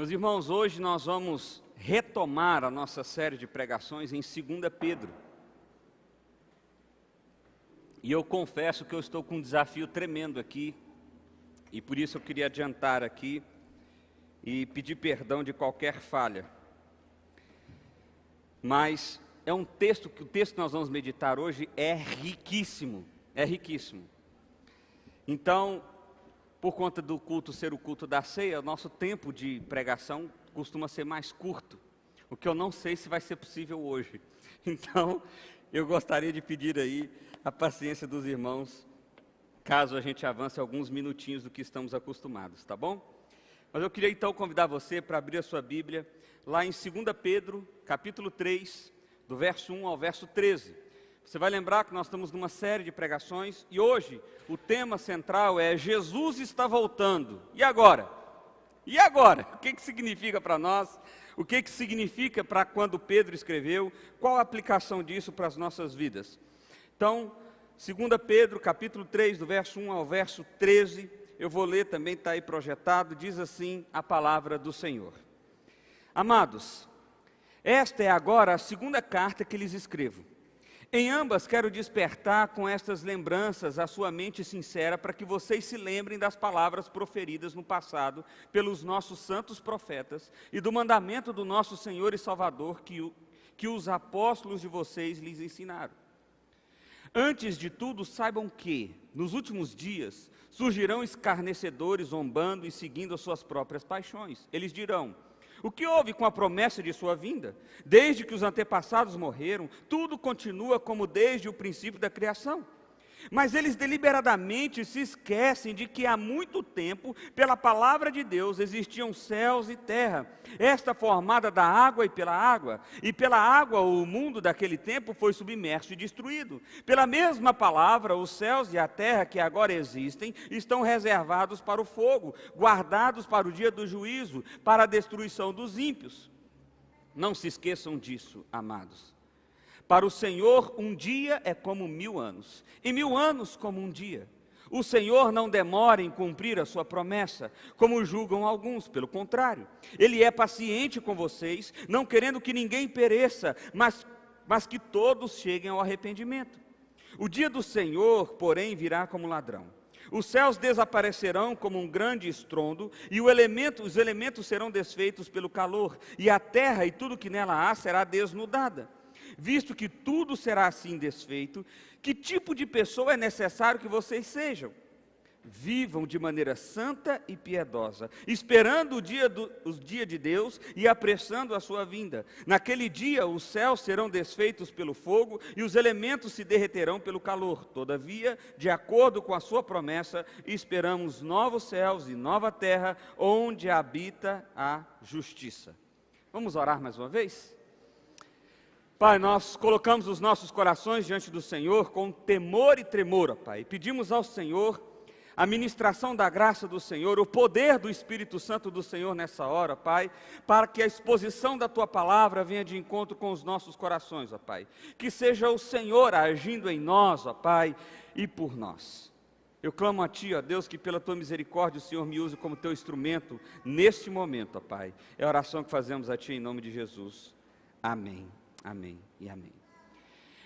Meus irmãos, hoje nós vamos retomar a nossa série de pregações em 2 Pedro. E eu confesso que eu estou com um desafio tremendo aqui, e por isso eu queria adiantar aqui e pedir perdão de qualquer falha. Mas é o texto que nós vamos meditar hoje é riquíssimo, Então, por conta do culto ser o culto da ceia, o nosso tempo de pregação costuma ser mais curto, o que eu não sei se vai ser possível hoje. Então, eu gostaria de pedir aí a paciência dos irmãos, caso a gente avance alguns minutinhos do que estamos acostumados, tá bom? Mas eu queria então convidar você para abrir a sua Bíblia, lá em 2 Pedro, capítulo 3, do verso 1 ao verso 13. Você vai lembrar que nós estamos numa série de pregações, e hoje o tema central é Jesus está voltando. E agora? E agora? O que significa para nós? O que significa para quando Pedro escreveu? Qual a aplicação disso para as nossas vidas? Então, 2 Pedro, capítulo 3, do verso 1 ao verso 13, eu vou ler também, está aí projetado, diz assim a palavra do Senhor. Amados, esta é agora a segunda carta que lhes escrevo. Em ambas quero despertar com estas lembranças a sua mente sincera, para que vocês se lembrem das palavras proferidas no passado pelos nossos santos profetas e do mandamento do nosso Senhor e Salvador que os apóstolos de vocês lhes ensinaram. Antes de tudo, saibam que, nos últimos dias, surgirão escarnecedores zombando e seguindo as suas próprias paixões. Eles dirão: o que houve com a promessa de sua vinda? Desde que os antepassados morreram, tudo continua como desde o princípio da criação. Mas eles deliberadamente se esquecem de que há muito tempo, pela palavra de Deus, existiam céus e terra, esta formada da água e pela água o mundo daquele tempo foi submerso e destruído. Pela mesma palavra, os céus e a terra que agora existem, estão reservados para o fogo, guardados para o dia do juízo, para a destruição dos ímpios. Não se esqueçam disso, amados. Para o Senhor, um dia é como 1000 anos, e 1000 anos como um dia. O Senhor não demora em cumprir a sua promessa, como julgam alguns, pelo contrário. Ele é paciente com vocês, não querendo que ninguém pereça, mas que todos cheguem ao arrependimento. O dia do Senhor, porém, virá como ladrão. Os céus desaparecerão como um grande estrondo, e os elementos serão desfeitos pelo calor, e a terra e tudo que nela há será desnudada. Visto que tudo será assim desfeito, que tipo de pessoa é necessário que vocês sejam? Vivam de maneira santa e piedosa, esperando o dia de Deus e apressando a sua vinda. Naquele dia os céus serão desfeitos pelo fogo e os elementos se derreterão pelo calor. Todavia, de acordo com a sua promessa, esperamos novos céus e nova terra, onde habita a justiça. Vamos orar mais uma vez? Pai, nós colocamos os nossos corações diante do Senhor com temor e tremor, ó Pai. Pedimos ao Senhor a ministração da graça do Senhor, o poder do Espírito Santo do Senhor nessa hora, Pai, para que a exposição da Tua palavra venha de encontro com os nossos corações, ó Pai. Que seja o Senhor agindo em nós, ó Pai, e por nós. Eu clamo a Ti, ó Deus, que pela Tua misericórdia o Senhor me use como Teu instrumento neste momento, ó Pai. É a oração que fazemos a Ti em nome de Jesus. Amém. Amém e amém.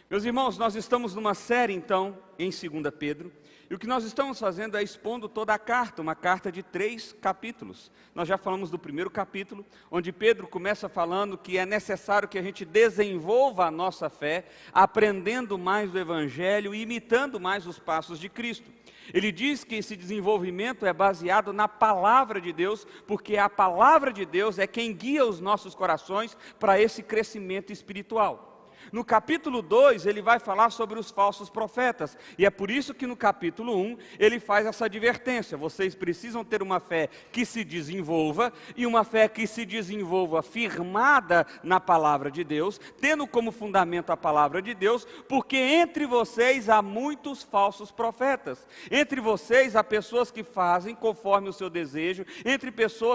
Meus irmãos, nós estamos numa série então em 2 Pedro, e o que nós estamos fazendo é expondo toda a carta, uma carta de 3 capítulos. Nós já falamos do primeiro capítulo, onde Pedro começa falando que é necessário que a gente desenvolva a nossa fé, aprendendo mais do Evangelho e imitando mais os passos de Cristo. Ele diz que esse desenvolvimento é baseado na palavra de Deus, porque a palavra de Deus é quem guia os nossos corações para esse crescimento espiritual. No capítulo 2, ele vai falar sobre os falsos profetas, e é por isso que no capítulo 1, ele faz essa advertência: vocês precisam ter uma fé que se desenvolva, e uma fé que se desenvolva firmada na palavra de Deus, tendo como fundamento a palavra de Deus, porque entre vocês há muitos falsos profetas, entre vocês há pessoas que fazem conforme o seu desejo,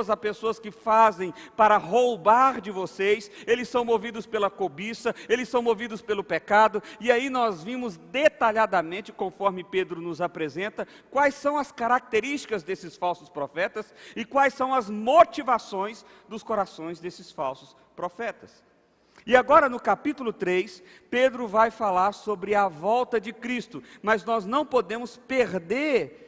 há pessoas que fazem para roubar de vocês, eles são movidos pela cobiça, eles são são movidos pelo pecado, e aí nós vimos detalhadamente, conforme Pedro nos apresenta, quais são as características desses falsos profetas e quais são as motivações dos corações desses falsos profetas. E agora no capítulo 3, Pedro vai falar sobre a volta de Cristo, mas nós não podemos perder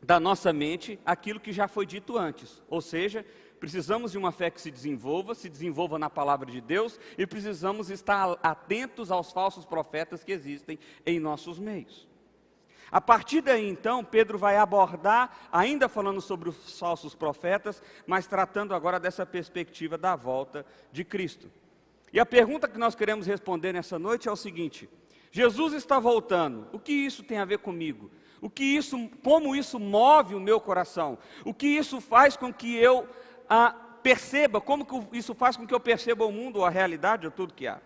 da nossa mente aquilo que já foi dito antes, ou seja, precisamos de uma fé que se desenvolva na palavra de Deus, e precisamos estar atentos aos falsos profetas que existem em nossos meios. A partir daí então, Pedro vai abordar, ainda falando sobre os falsos profetas, mas tratando agora dessa perspectiva da volta de Cristo. E a pergunta que nós queremos responder nessa noite é o seguinte: Jesus está voltando, o que isso tem a ver comigo? Como isso move o meu coração? O que isso faz com que eu perceba? Como que isso faz com que eu perceba o mundo, a realidade, ou tudo que há?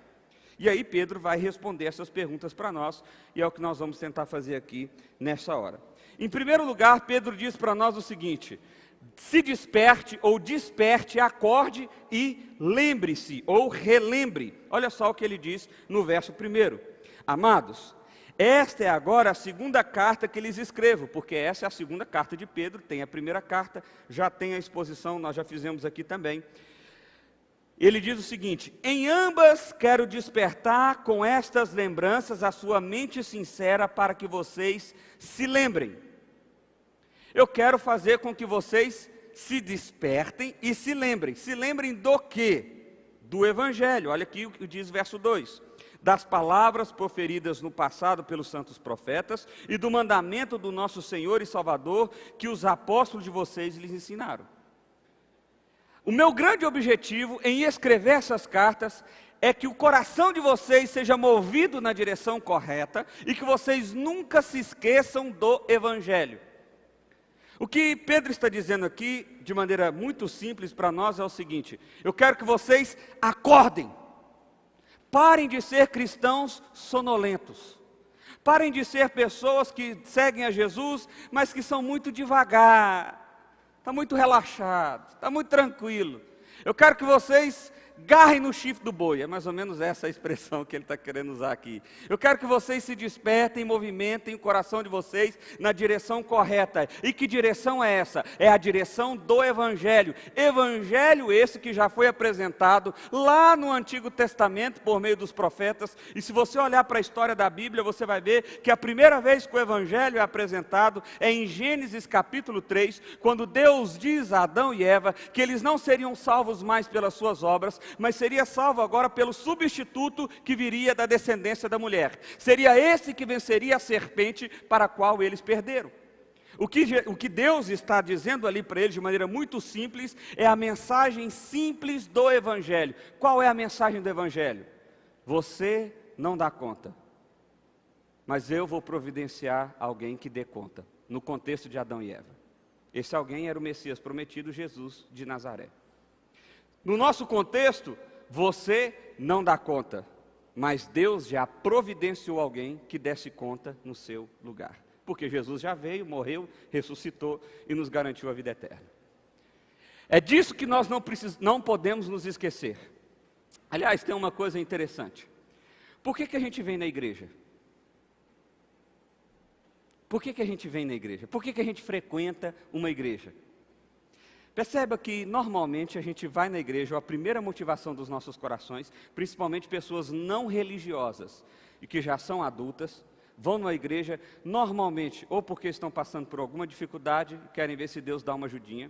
E aí Pedro vai responder essas perguntas para nós, e é o que nós vamos tentar fazer aqui nessa hora. Em primeiro lugar, Pedro diz para nós o seguinte: se desperte ou desperte, acorde e lembre-se ou relembre. Olha só o que ele diz no verso 1. Amados, esta é agora a segunda carta que lhes escrevo, porque essa é a segunda carta de Pedro, tem a primeira carta, já tem a exposição, nós já fizemos aqui também. Ele diz o seguinte: em ambas quero despertar com estas lembranças a sua mente sincera para que vocês se lembrem. Eu quero fazer com que vocês se despertem e se lembrem. Se lembrem do quê? Do Evangelho. Olha aqui o que diz o verso 2. Das palavras proferidas no passado pelos santos profetas e do mandamento do nosso Senhor e Salvador que os apóstolos de vocês lhes ensinaram. O meu grande objetivo em escrever essas cartas é que o coração de vocês seja movido na direção correta e que vocês nunca se esqueçam do Evangelho. O que Pedro está dizendo aqui, de maneira muito simples para nós, é o seguinte: eu quero que vocês acordem. Parem de ser cristãos sonolentos. Parem de ser pessoas que seguem a Jesus, mas que são muito devagar. Está muito relaxado, está muito tranquilo. Eu quero que vocês garrem no chifre do boi. É mais ou menos essa a expressão que ele está querendo usar aqui. Eu quero que vocês se despertem, movimentem o coração de vocês na direção correta. E que direção é essa? É a direção do Evangelho. Evangelho esse que já foi apresentado lá no Antigo Testamento por meio dos profetas. E se você olhar para a história da Bíblia, você vai ver que a primeira vez que o Evangelho é apresentado é em Gênesis capítulo 3, quando Deus diz a Adão e Eva que eles não seriam salvos mais pelas suas obras, mas seria salvo agora pelo substituto que viria da descendência da mulher. Seria esse que venceria a serpente para a qual eles perderam. O que Deus está dizendo ali para eles de maneira muito simples é a mensagem simples do Evangelho. Qual é a mensagem do Evangelho? Você não dá conta, mas eu vou providenciar alguém que dê conta, no contexto de Adão e Eva. Esse alguém era o Messias prometido, Jesus de Nazaré. No nosso contexto, você não dá conta, mas Deus já providenciou alguém que desse conta no seu lugar. Porque Jesus já veio, morreu, ressuscitou e nos garantiu a vida eterna. É disso que nós não podemos nos esquecer. Aliás, tem uma coisa interessante. Por que a gente vem na igreja? Por que a gente vem na igreja? Por que a gente frequenta uma igreja? Perceba que normalmente a gente vai na igreja, ou a primeira motivação dos nossos corações, principalmente pessoas não religiosas e que já são adultas, vão numa igreja normalmente ou porque estão passando por alguma dificuldade, querem ver se Deus dá uma ajudinha,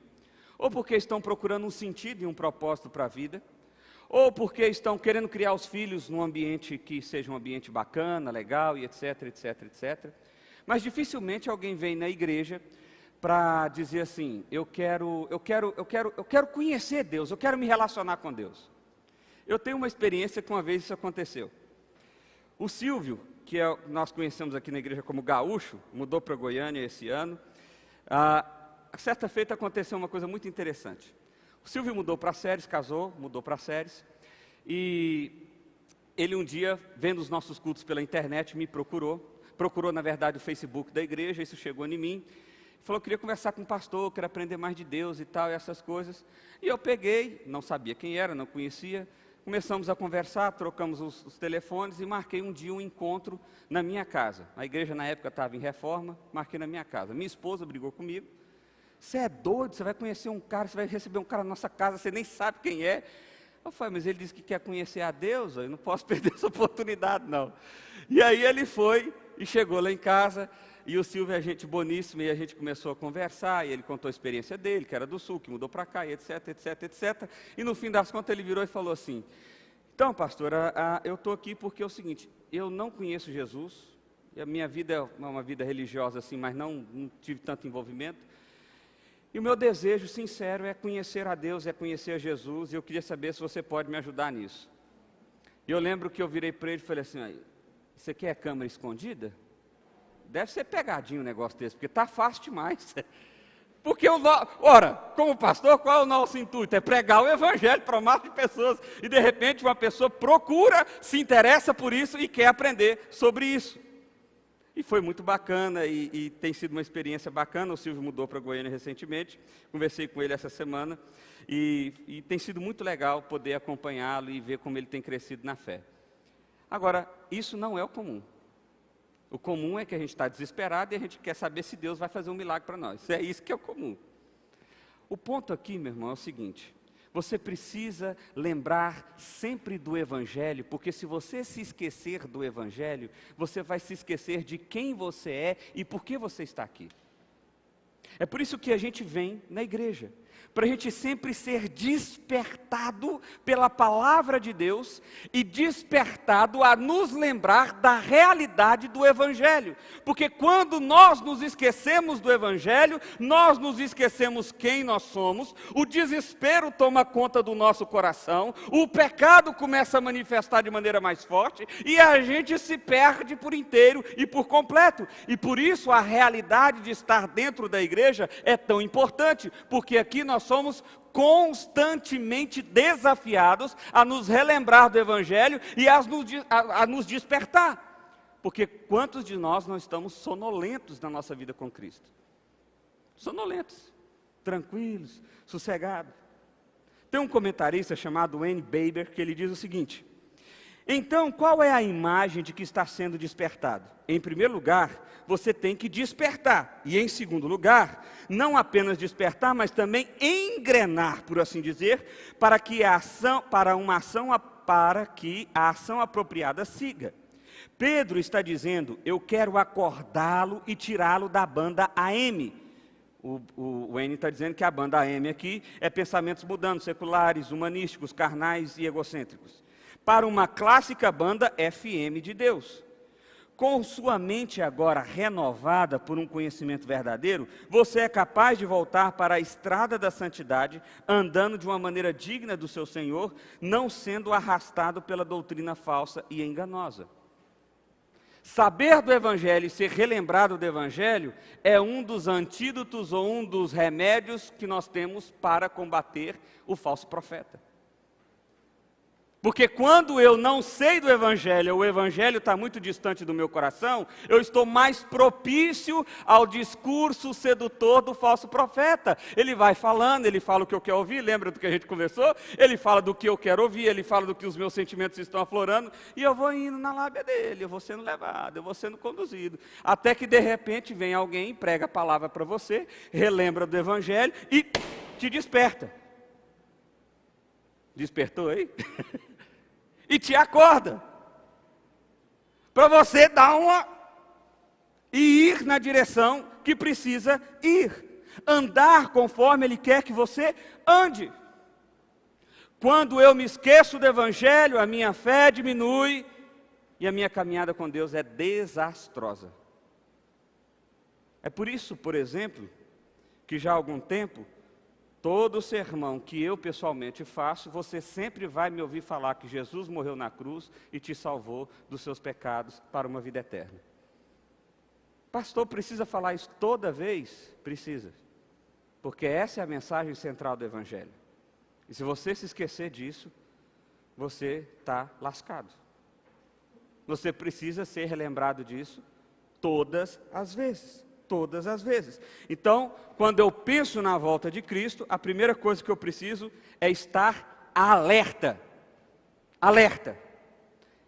ou porque estão procurando um sentido e um propósito para a vida, ou porque estão querendo criar os filhos num ambiente que seja um ambiente bacana, legal e etc, etc, etc. Mas dificilmente alguém vem na igreja para dizer assim: eu quero conhecer Deus, eu quero me relacionar com Deus. Eu tenho uma experiência que uma vez isso aconteceu. O Silvio, que nós conhecemos aqui na igreja como Gaúcho, mudou para Goiânia esse ano. Certa feita aconteceu uma coisa muito interessante. O Silvio mudou para Séries, casou, mudou para Séries, e ele um dia, vendo os nossos cultos pela internet, me procurou na verdade o Facebook da igreja, isso chegou em mim. Falou, queria conversar com o pastor, queria aprender mais de Deus e tal, e essas coisas. E eu peguei, não sabia quem era, não conhecia, Começamos a conversar, trocamos os telefones e marquei um dia um encontro na minha casa. A igreja na época estava em reforma, marquei na minha casa. Minha esposa brigou comigo. Você é doido, você vai conhecer um cara, você vai receber um cara na nossa casa, você nem sabe quem é. Eu falei, mas ele disse que quer conhecer a Deus, eu não posso perder essa oportunidade não. E aí ele foi e chegou lá em casa, e o Silvio é gente boníssima, e a gente começou a conversar, e ele contou a experiência dele, que era do Sul, que mudou para cá, e etc, etc, etc. E no fim das contas ele virou e falou assim, então pastor, eu estou aqui porque é o seguinte, eu não conheço Jesus, e a minha vida é uma vida religiosa assim, mas não tive tanto envolvimento, e o meu desejo sincero é conhecer a Deus, é conhecer a Jesus, e eu queria saber se você pode me ajudar nisso. E eu lembro que eu virei para ele e falei assim, você quer câmera escondida? Deve ser pegadinho um negócio desse, porque está fácil demais. Porque, ora, como pastor, qual é o nosso intuito? É pregar o evangelho para o máximo de pessoas. E de repente uma pessoa procura, se interessa por isso e quer aprender sobre isso. E foi muito bacana e tem sido uma experiência bacana. O Silvio mudou para Goiânia recentemente, conversei com ele essa semana. E tem sido muito legal poder acompanhá-lo e ver como ele tem crescido na fé. Agora, isso não é o comum. O comum é que a gente está desesperado e a gente quer saber se Deus vai fazer um milagre para nós. É isso que é o comum. O ponto aqui, meu irmão, é o seguinte. Você precisa lembrar sempre do Evangelho, porque se você se esquecer do Evangelho, você vai se esquecer de quem você é e por que você está aqui. É por isso que a gente vem na igreja. Para a gente sempre ser despertado pela palavra de Deus e despertado a nos lembrar da realidade do Evangelho. Porque quando nós nos esquecemos do Evangelho, nós nos esquecemos quem nós somos, o desespero toma conta do nosso coração, o pecado começa a manifestar de maneira mais forte e a gente se perde por inteiro e por completo. E por isso a realidade de estar dentro da igreja é tão importante, porque aqui nós somos constantemente desafiados a nos relembrar do Evangelho e a nos despertar. Porque quantos de nós não estamos sonolentos na nossa vida com Cristo? Sonolentos, tranquilos, sossegados. Tem um comentarista chamado Wayne Baber que ele diz o seguinte: então, qual é a imagem de que está sendo despertado? Em primeiro lugar, você tem que despertar. E em segundo lugar, não apenas despertar, mas também engrenar, por assim dizer, para que a ação apropriada siga. Pedro está dizendo, eu quero acordá-lo e tirá-lo da banda AM. O Wayne está dizendo que a banda AM aqui é pensamentos mudando, seculares, humanísticos, carnais e egocêntricos, para uma clássica banda FM de Deus. Com sua mente agora renovada por um conhecimento verdadeiro, você é capaz de voltar para a estrada da santidade, andando de uma maneira digna do seu Senhor, não sendo arrastado pela doutrina falsa e enganosa. Saber do Evangelho e ser relembrado do Evangelho é um dos antídotos ou um dos remédios que nós temos para combater o falso profeta. Porque quando eu não sei do Evangelho, o Evangelho está muito distante do meu coração, eu estou mais propício ao discurso sedutor do falso profeta. Ele vai falando, ele fala o que eu quero ouvir, lembra do que a gente conversou? Ele fala do que eu quero ouvir, ele fala do que os meus sentimentos estão aflorando, e eu vou indo na lábia dele, eu vou sendo levado, eu vou sendo conduzido. Até que de repente vem alguém, prega a palavra para você, relembra do Evangelho e te desperta. Despertou aí? E te acorda, para você dar e ir na direção que precisa ir, andar conforme Ele quer que você ande. Quando eu me esqueço do Evangelho, a minha fé diminui e a minha caminhada com Deus é desastrosa. É por isso, por exemplo, que já há algum tempo, todo sermão que eu pessoalmente faço, você sempre vai me ouvir falar que Jesus morreu na cruz e te salvou dos seus pecados para uma vida eterna. Pastor, precisa falar isso toda vez? Precisa. Porque essa é a mensagem central do Evangelho. E se você se esquecer disso, você está lascado. Você precisa ser relembrado disso todas as vezes. Todas as vezes. Então, quando eu penso na volta de Cristo, a primeira coisa que eu preciso é estar alerta. alerta.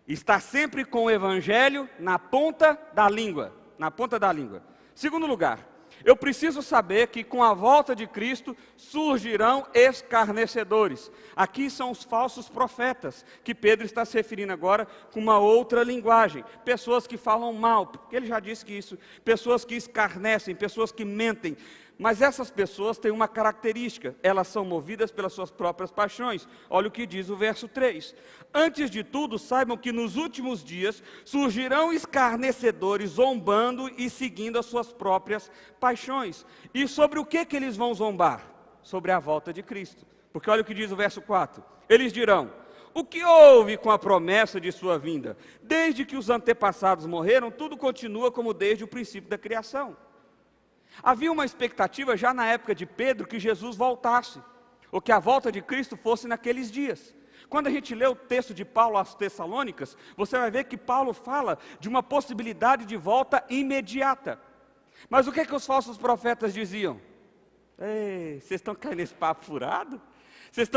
Está sempre com o evangelho na ponta da língua. Na ponta da língua. Segundo lugar, eu preciso saber que com a volta de Cristo surgirão escarnecedores. Aqui são os falsos profetas, que Pedro está se referindo agora com uma outra linguagem. Pessoas que falam mal, porque ele já disse que isso. Pessoas que escarnecem, pessoas que mentem. Mas essas pessoas têm uma característica, elas são movidas pelas suas próprias paixões. Olha o que diz o verso 3. Antes de tudo, saibam que nos últimos dias surgirão escarnecedores zombando e seguindo as suas próprias paixões. E sobre o que eles vão zombar? Sobre a volta de Cristo. Porque olha o que diz o verso 4. Eles dirão: o que houve com a promessa de sua vinda? Desde que os antepassados morreram, tudo continua como desde o princípio da criação. Havia uma expectativa já na época de Pedro que Jesus voltasse, ou que a volta de Cristo fosse naqueles dias. Quando a gente lê o texto de Paulo às Tessalônicas, você vai ver que Paulo fala de uma possibilidade de volta imediata. Mas o que os falsos profetas diziam? Ei, vocês estão caindo nesse papo furado? Vocês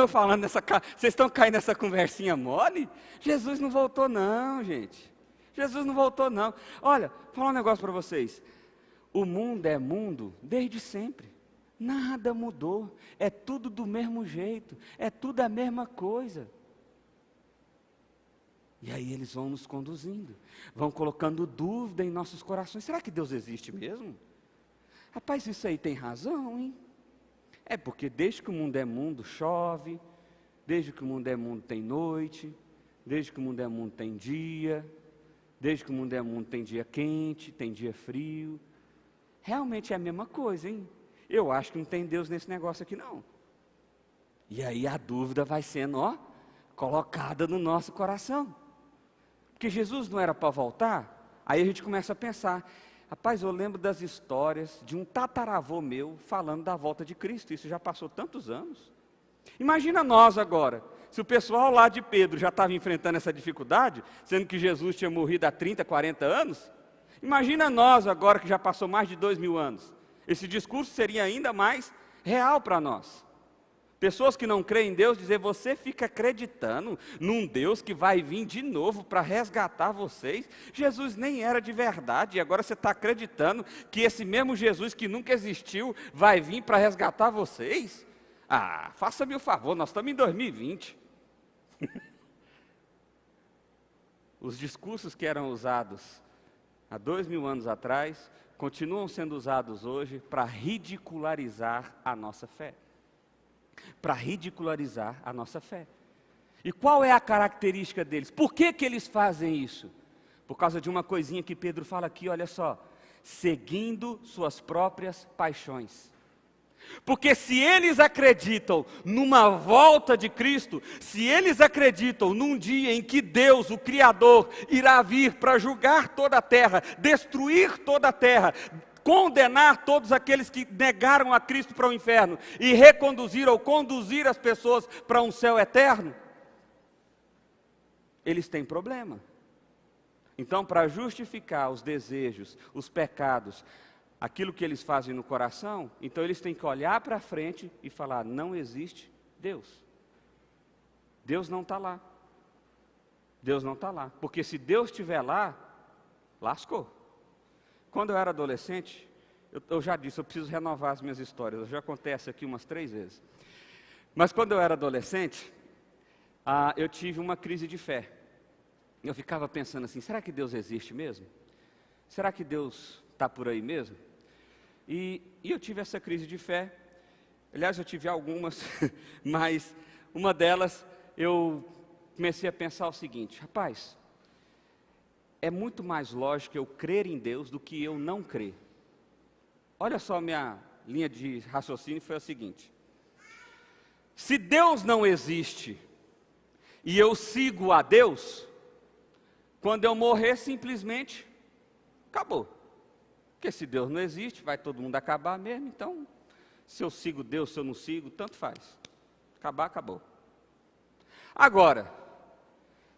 estão caindo nessa conversinha mole? Jesus não voltou não, gente. Jesus não voltou não. Olha, vou falar um negócio para vocês. O mundo é mundo desde sempre. Nada mudou. É tudo do mesmo jeito. É tudo a mesma coisa. E aí eles vão nos conduzindo. Vão colocando dúvida em nossos corações. Será que Deus existe mesmo? Rapaz, isso aí tem razão, hein? É porque desde que o mundo é mundo, chove. Desde que o mundo é mundo, tem noite. Desde que o mundo é mundo, tem dia. Desde que o mundo é mundo, tem dia quente, tem dia frio. Realmente é a mesma coisa, hein? Eu acho que não tem Deus nesse negócio aqui, não. E aí a dúvida vai sendo, colocada no nosso coração. Porque Jesus não era para voltar? Aí a gente começa a pensar, rapaz, eu lembro das histórias de um tataravô meu falando da volta de Cristo. Isso já passou tantos anos. Imagina nós agora, se o pessoal lá de Pedro já estava enfrentando essa dificuldade, sendo que Jesus tinha morrido há 30, 40 anos... Imagina nós agora que já passou mais de 2000 anos. Esse discurso seria ainda mais real para nós. Pessoas que não creem em Deus dizer, você fica acreditando num Deus que vai vir de novo para resgatar vocês? Jesus nem era de verdade, e agora você está acreditando que esse mesmo Jesus que nunca existiu vai vir para resgatar vocês? Ah, faça-me o favor, nós estamos em 2020. Os discursos que eram usados há 2000 anos atrás, continuam sendo usados hoje para ridicularizar a nossa fé. Para ridicularizar a nossa fé. E qual é a característica deles? Por que eles fazem isso? Por causa de uma coisinha que Pedro fala aqui, olha só. Seguindo suas próprias paixões. Porque se eles acreditam numa volta de Cristo, se eles acreditam num dia em que Deus, o Criador, irá vir para julgar toda a terra, destruir toda a terra, condenar todos aqueles que negaram a Cristo para o inferno e reconduzir ou conduzir as pessoas para um céu eterno, eles têm problema. Então, para justificar os desejos, os pecados, aquilo que eles fazem no coração, então eles têm que olhar para frente e falar, não existe Deus. Deus não está lá. Deus não está lá. Porque se Deus estiver lá, lascou. Quando eu era adolescente, eu já disse, eu preciso renovar as minhas histórias. Eu já contei essa aqui umas 3 vezes. Mas quando eu era adolescente, eu tive uma crise de fé. Eu ficava pensando assim, será que Deus existe mesmo? Será que Deus está por aí mesmo? E eu tive essa crise de fé. Aliás, eu tive algumas, mas uma delas eu comecei a pensar o seguinte, rapaz, é muito mais lógico eu crer em Deus do que eu não crer. Olha só, minha linha de raciocínio foi a seguinte, se Deus não existe e eu sigo a Deus, quando eu morrer simplesmente acabou. Porque se Deus não existe, vai todo mundo acabar mesmo, então, se eu sigo Deus, se eu não sigo, tanto faz. Acabar, acabou. Agora,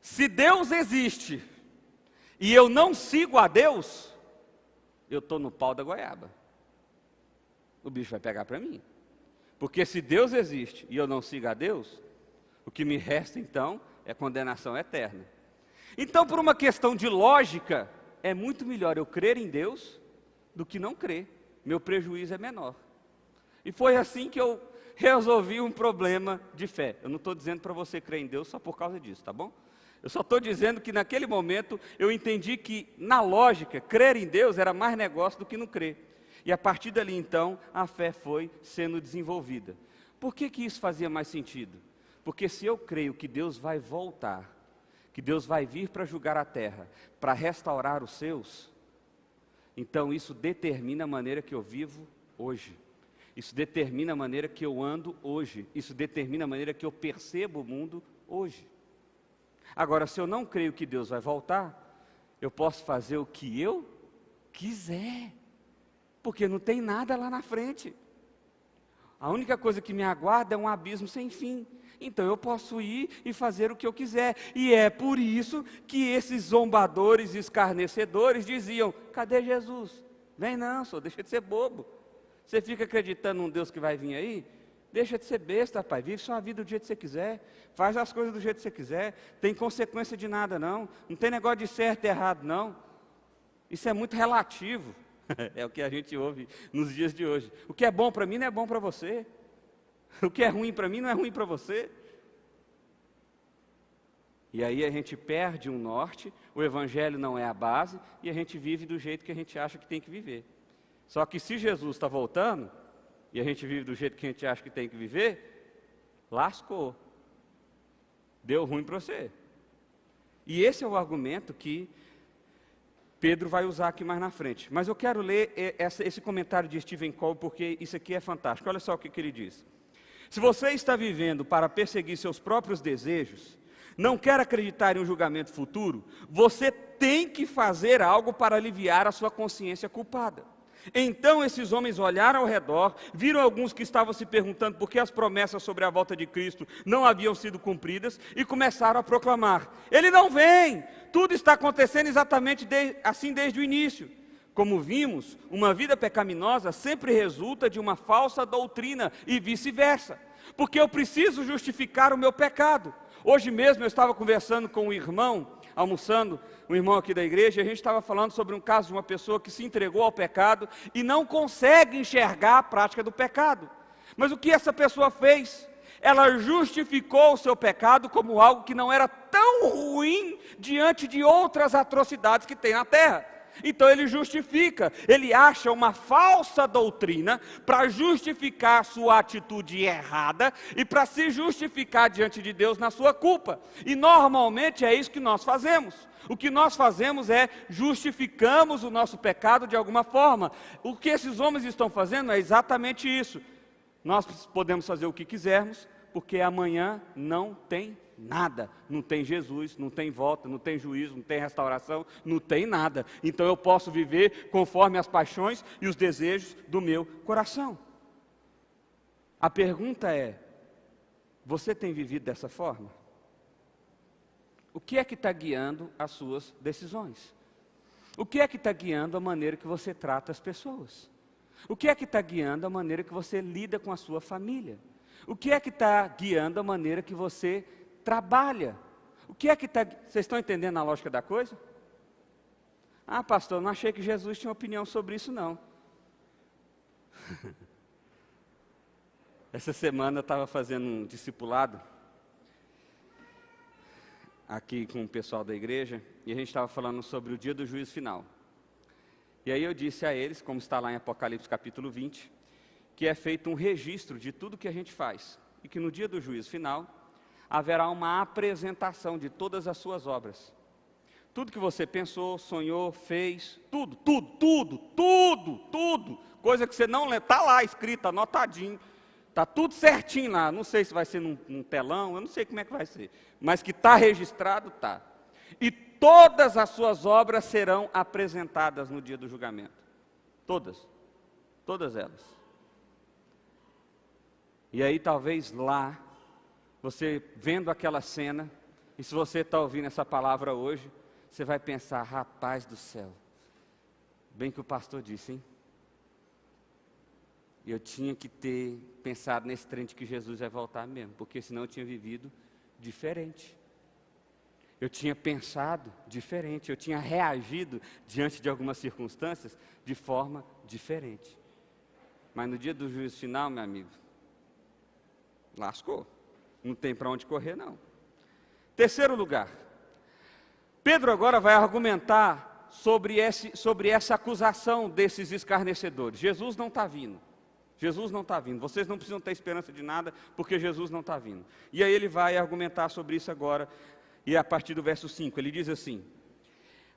se Deus existe, e eu não sigo a Deus, eu estou no pau da goiaba. O bicho vai pegar para mim. Porque se Deus existe, e eu não sigo a Deus, o que me resta então, é condenação eterna. Então, por uma questão de lógica, é muito melhor eu crer em Deus do que não crer. Meu prejuízo é menor. E foi assim que eu resolvi um problema de fé. Eu não estou dizendo para você crer em Deus só por causa disso, tá bom? Eu só estou dizendo que naquele momento eu entendi que, na lógica, crer em Deus era mais negócio do que não crer. E a partir dali, então, a fé foi sendo desenvolvida. Por que isso fazia mais sentido? Porque se eu creio que Deus vai voltar, que Deus vai vir para julgar a terra, para restaurar os seus, então isso determina a maneira que eu vivo hoje. Isso determina a maneira que eu ando hoje. Isso determina a maneira que eu percebo o mundo hoje. Agora, se eu não creio que Deus vai voltar, eu posso fazer o que eu quiser, porque não tem nada lá na frente. A única coisa que me aguarda é um abismo sem fim. Então eu posso ir e fazer o que eu quiser. E é por isso que esses zombadores e escarnecedores diziam: cadê Jesus? Vem não, senhor, deixa de ser bobo. Você fica acreditando num Deus que vai vir aí? Deixa de ser besta, rapaz. Vive sua vida do jeito que você quiser. Faz as coisas do jeito que você quiser. Tem consequência de nada, não. Não tem negócio de certo e errado, não. Isso é muito relativo. É o que a gente ouve nos dias de hoje. O que é bom para mim não é bom para você. O que é ruim para mim não é ruim para você. E aí a gente perde um norte, o evangelho não é a base, e a gente vive do jeito que a gente acha que tem que viver. Só que se Jesus está voltando, e a gente vive do jeito que a gente acha que tem que viver, lascou. Deu ruim para você. E esse é o argumento que Pedro vai usar aqui mais na frente. Mas eu quero ler esse comentário de Stephen Cole, porque isso aqui é fantástico. Olha só o que ele diz. Se você está vivendo para perseguir seus próprios desejos, não quer acreditar em um julgamento futuro, você tem que fazer algo para aliviar a sua consciência culpada. Então esses homens olharam ao redor, viram alguns que estavam se perguntando por que as promessas sobre a volta de Cristo não haviam sido cumpridas e começaram a proclamar: Ele não vem, tudo está acontecendo exatamente assim desde o início. Como vimos, uma vida pecaminosa sempre resulta de uma falsa doutrina e vice-versa, porque eu preciso justificar o meu pecado. Hoje mesmo eu estava conversando com um irmão, almoçando, um irmão aqui da igreja, e a gente estava falando sobre um caso de uma pessoa que se entregou ao pecado e não consegue enxergar a prática do pecado. Mas o que essa pessoa fez? Ela justificou o seu pecado como algo que não era tão ruim diante de outras atrocidades que tem na terra. Então ele justifica, ele acha uma falsa doutrina para justificar sua atitude errada e para se justificar diante de Deus na sua culpa. E normalmente é isso que nós fazemos. O que nós fazemos é justificamos o nosso pecado de alguma forma. O que esses homens estão fazendo é exatamente isso. Nós podemos fazer o que quisermos, porque amanhã não tem nada, não tem Jesus, não tem volta, não tem juízo, não tem restauração, não tem nada. Então eu posso viver conforme as paixões e os desejos do meu coração. A pergunta é: você tem vivido dessa forma? O que é que está guiando as suas decisões? O que é que está guiando a maneira que você trata as pessoas? O que é que está guiando a maneira que você lida com a sua família? O que é que está guiando a maneira que você trabalha? O que é que está... Vocês estão entendendo a lógica da coisa? Ah, pastor, não achei que Jesus tinha opinião sobre isso, não. Essa semana eu estava fazendo um discipulado aqui com o pessoal da igreja, e a gente estava falando sobre o dia do juízo final. E aí eu disse a eles, como está lá em Apocalipse capítulo 20, que é feito um registro de tudo que a gente faz, e que no dia do juízo final haverá uma apresentação de todas as suas obras. Tudo que você pensou, sonhou, fez, tudo, coisa que você não lê, está lá escrito, anotadinho, está tudo certinho lá. Não sei se vai ser num telão, eu não sei como é que vai ser, mas que está registrado, está. E todas as suas obras serão apresentadas no dia do julgamento. Todas elas. E aí talvez lá, você vendo aquela cena, e se você está ouvindo essa palavra hoje, você vai pensar: rapaz do céu, bem que o pastor disse, hein? Eu tinha que ter pensado nesse trem de que Jesus vai voltar mesmo, porque senão eu tinha vivido diferente. eu tinha pensado diferente, eu tinha reagido diante de algumas circunstâncias de forma diferente. Mas no dia do juízo final, meu amigo, lascou. Não tem para onde correr, não. Terceiro lugar, Pedro agora vai argumentar sobre essa acusação desses escarnecedores. Jesus não está vindo. Jesus não está vindo. Vocês não precisam ter esperança de nada, porque Jesus não está vindo. E aí ele vai argumentar sobre isso agora, e a partir do verso 5, ele diz assim: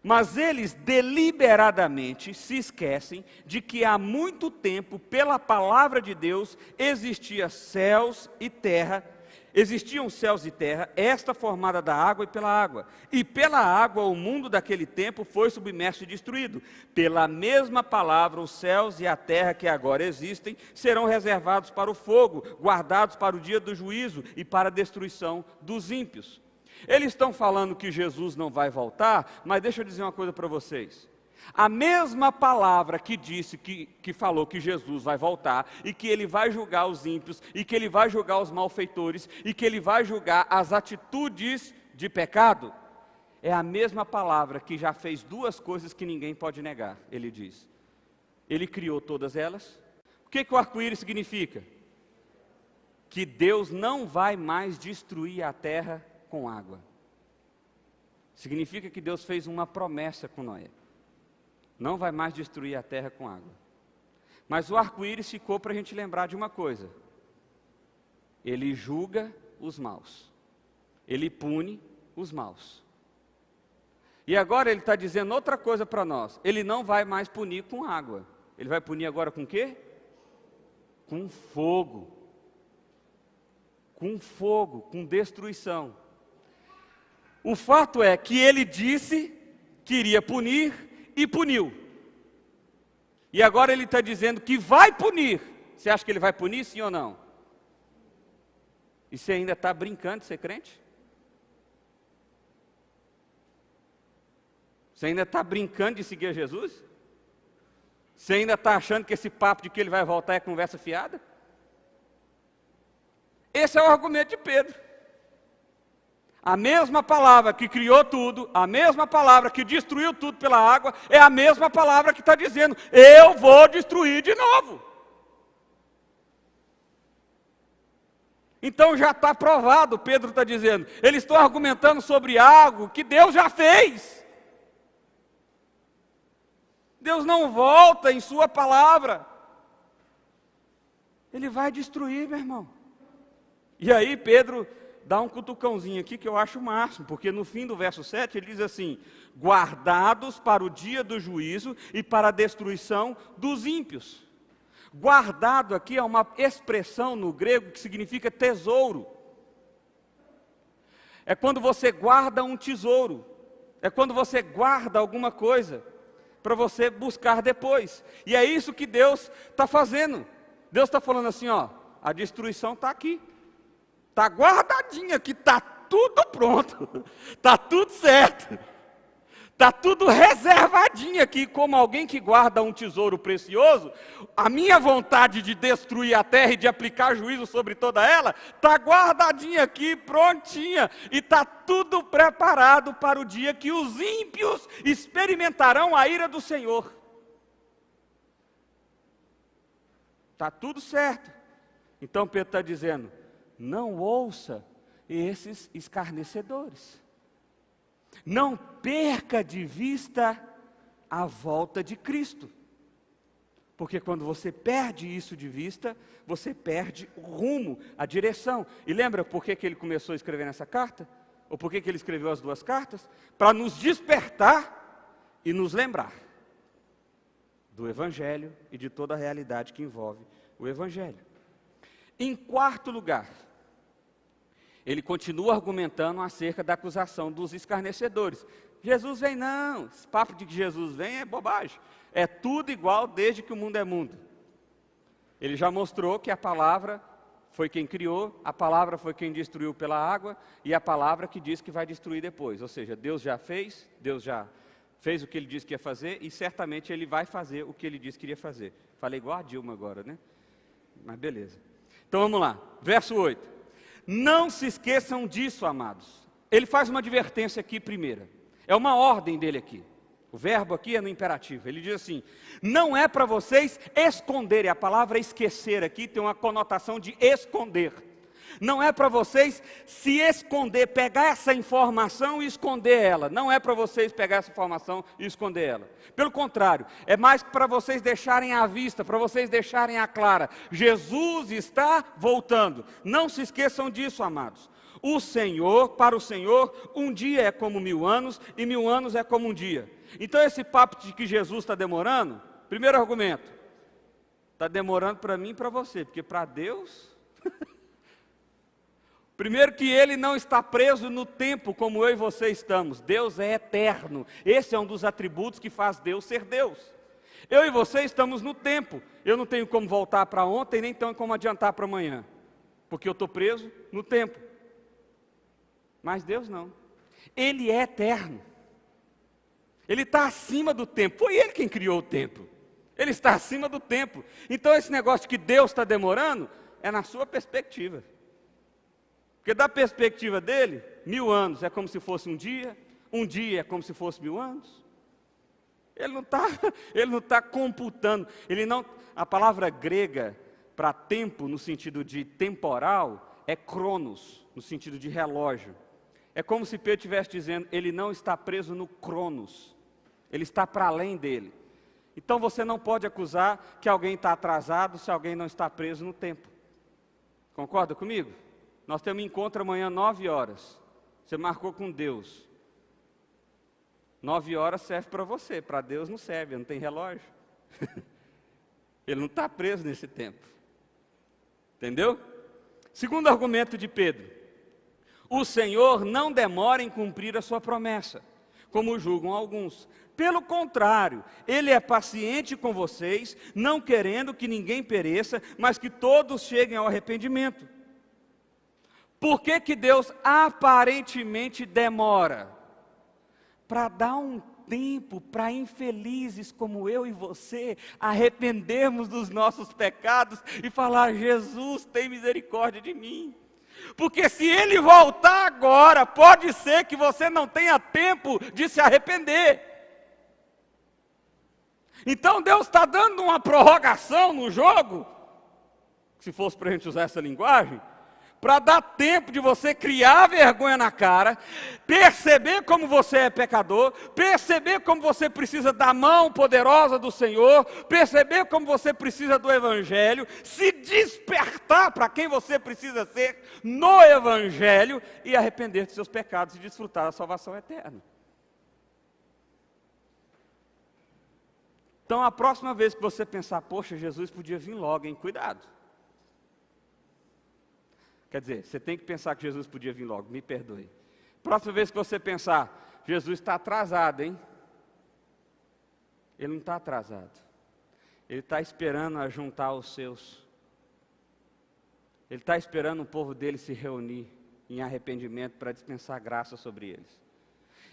mas eles deliberadamente se esquecem de que há muito tempo, pela palavra de Deus, existiam céus e terra, esta formada da água e pela água. E pela água o mundo daquele tempo foi submerso e destruído. Pela mesma palavra, os céus e a terra que agora existem serão reservados para o fogo, guardados para o dia do juízo e para a destruição dos ímpios. Eles estão falando que Jesus não vai voltar, mas deixa eu dizer uma coisa para vocês. A mesma palavra que disse, que falou que Jesus vai voltar, e que Ele vai julgar os ímpios, e que Ele vai julgar os malfeitores, e que Ele vai julgar as atitudes de pecado, é a mesma palavra que já fez duas coisas que ninguém pode negar, ele diz. Ele criou todas elas. O que o arco-íris significa? Que Deus não vai mais destruir a terra com água. Significa que Deus fez uma promessa com Noé. Não vai mais destruir a terra com água. Mas o arco-íris ficou para a gente lembrar de uma coisa. Ele julga os maus. Ele pune os maus. E agora ele está dizendo outra coisa para nós. Ele não vai mais punir com água. Ele vai punir agora com o quê? Com fogo. Com fogo, com destruição. O fato é que ele disse que iria punir e puniu. E agora ele está dizendo que vai punir. Você acha que ele vai punir, sim ou não? E você ainda está brincando de ser crente? Você ainda está brincando de seguir a Jesus? Você ainda está achando que esse papo de que ele vai voltar é conversa fiada? Esse é o argumento de Pedro. A mesma palavra que criou tudo, a mesma palavra que destruiu tudo pela água, é a mesma palavra que está dizendo, eu vou destruir de novo. Então já está provado, Pedro está dizendo, eles estão argumentando sobre algo que Deus já fez. Deus não volta em sua palavra. Ele vai destruir, meu irmão. E aí Pedro dá um cutucãozinho aqui que eu acho o máximo, porque no fim do verso 7 ele diz assim, guardados para o dia do juízo e para a destruição dos ímpios. Guardado aqui é uma expressão no grego que significa tesouro. É quando você guarda um tesouro, é quando você guarda alguma coisa para você buscar depois. E é isso que Deus está fazendo. Deus está falando assim, ó, a destruição está aqui. Está guardadinha aqui, está tudo pronto, está tudo certo, está tudo reservadinho aqui, como alguém que guarda um tesouro precioso. A minha vontade de destruir a terra e de aplicar juízo sobre toda ela, está guardadinha aqui, prontinha, e está tudo preparado para o dia que os ímpios experimentarão a ira do Senhor. Está tudo certo. Então Pedro está dizendo, não ouça esses escarnecedores. Não perca de vista a volta de Cristo. Porque quando você perde isso de vista, você perde o rumo, a direção. E lembra por que ele começou a escrever nessa carta? Ou por que ele escreveu as duas cartas? Para nos despertar e nos lembrar do Evangelho e de toda a realidade que envolve o Evangelho. Em quarto lugar, ele continua argumentando acerca da acusação dos escarnecedores. Jesus vem não, esse papo de que Jesus vem é bobagem. É tudo igual desde que o mundo é mundo. Ele já mostrou que a palavra foi quem criou, a palavra foi quem destruiu pela água, e a palavra que diz que vai destruir depois. Ou seja, Deus já fez o que ele disse que ia fazer, e certamente ele vai fazer o que ele disse que iria fazer. Falei igual a Dilma agora, né? Mas beleza. Então vamos lá, verso 8. Não se esqueçam disso, amados. ele faz uma advertência aqui primeira. É uma ordem dele aqui. O verbo aqui é no imperativo. Ele diz assim: não é para vocês esconderem. A palavra esquecer aqui tem uma conotação de esconder. Não é para vocês se esconder, pegar essa informação e esconder ela. Não é para vocês pegar essa informação e esconder ela. Pelo contrário, é mais para vocês deixarem à vista, para vocês deixarem à clara. Jesus está voltando. Não se esqueçam disso, amados. Para o Senhor, um dia é como 1000 anos e 1000 anos é como um dia. Então esse papo de que Jesus está demorando, primeiro argumento, está demorando para mim e para você, porque para Deus... Primeiro que Ele não está preso no tempo como eu e você estamos. Deus é eterno. Esse é um dos atributos que faz Deus ser Deus. Eu e você estamos no tempo. Eu não tenho como voltar para ontem, nem tenho como adiantar para amanhã. Porque eu estou preso no tempo. Mas Deus não. Ele é eterno. Ele está acima do tempo. Foi Ele quem criou o tempo. Ele está acima do tempo. Então esse negócio de que Deus está demorando, é na sua perspectiva. Porque da perspectiva dele, 1000 anos é como se fosse um dia é como se fosse 1000 anos. Ele não está computando, a palavra grega para tempo, no sentido de temporal, é cronos, no sentido de relógio. É como se Pedro estivesse dizendo, ele não está preso no cronos, ele está para além dele. Então você não pode acusar que alguém está atrasado se alguém não está preso no tempo. Concorda comigo? Nós temos um encontro amanhã, 9 horas. Você marcou com Deus. 9 horas serve para você, para Deus não serve, não tem relógio. Ele não está preso nesse tempo. Entendeu? Segundo argumento de Pedro. O Senhor não demora em cumprir a sua promessa, como julgam alguns. Pelo contrário, Ele é paciente com vocês, não querendo que ninguém pereça, mas que todos cheguem ao arrependimento. Por que Deus aparentemente demora? Para dar um tempo para infelizes como eu e você arrependermos dos nossos pecados e falar: Jesus, tem misericórdia de mim. Porque se Ele voltar agora, pode ser que você não tenha tempo de se arrepender. Então Deus está dando uma prorrogação no jogo, se fosse para a gente usar essa linguagem, para dar tempo de você criar vergonha na cara, perceber como você é pecador, perceber como você precisa da mão poderosa do Senhor, perceber como você precisa do Evangelho, se despertar para quem você precisa ser no Evangelho e arrepender dos seus pecados e desfrutar da salvação eterna. Então, a próxima vez que você pensar, poxa, Jesus podia vir logo, hein? Cuidado. Quer dizer, você tem que pensar que Jesus podia vir logo, me perdoe. Próxima vez que você pensar, Jesus está atrasado, hein? Ele não está atrasado. Ele está esperando a juntar os seus. Ele está esperando o povo dele se reunir em arrependimento para dispensar graça sobre eles.